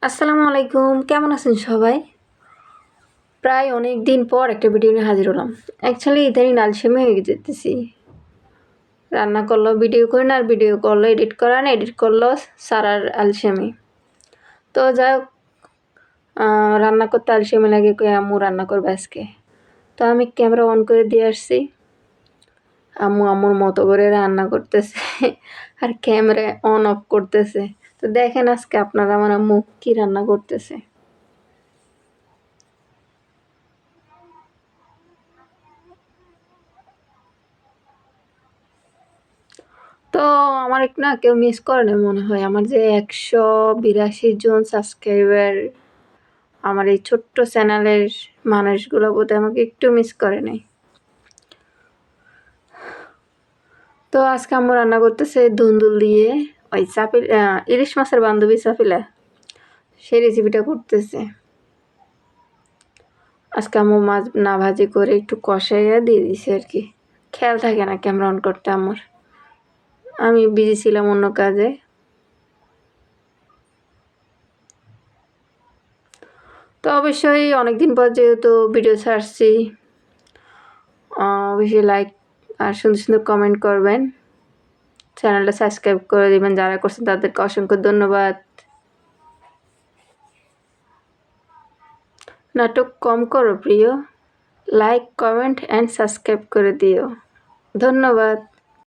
আসসালামু আলাইকুম, কেমন আছেন সবাই? প্রায় অনেক দিন পর একটা ভিডিও নিয়ে হাজির হলাম। অ্যাকচুয়ালি ইদানিং আলসেমি হয়ে যেতেছি। রান্না করলেও ভিডিও করি না, আর ভিডিও করলেও এডিট করা না, এডিট করলেও সারার আলসেমি। তো যাই হোক, রান্না করতে আলসেমি লাগে, কই আম্মু রান্না করবে আজকে। তো আমি ক্যামেরা অন করে দিয়ে আসছি। আম্মু আম্মুর মতো করে রান্না করতেছে আর ক্যামেরা অন অফ করতেছে। তো দেখেন আজকে আপনারা আমার আম্মু কী রান্না করতেছে। তো আমার না কেউ মিস করে না মনে হয়। আমার যে 182 জন সাবস্ক্রাইবার, আমার এই ছোট্ট চ্যানেলের মানুষগুলো বোধহয় আমাকে একটু মিস করে নাই। তো আজকে আম্মু রান্না করতেছে ধুন্দুল দিয়ে ওই ইলিশ মাছের বান্ধবী চাপিলা, সেই রেসিপিটা করতেছে। আজকে আম্মু মাছ না ভাজি করে একটু কষাইয়া দিয়ে দিছে আর কি। খেয়াল থাকে না ক্যামেরা অন করতে আমার, আমি বিজি ছিলাম অন্য কাজে। তো অবশ্যই অনেকদিন পর যেহেতু ভিডিও ছাড়ছি, অবশ্যই লাইক আর সুন্দর সুন্দর কমেন্ট করবেন, চ্যানেলটা সাবস্ক্রাইব করে দেবেন। যারা করছেন তাদেরকে অসংখ্য ধন্যবাদ। নাটক কম করো প্রিয়, লাইক কমেন্ট অ্যান্ড সাবস্ক্রাইব করে দিও। ধন্যবাদ।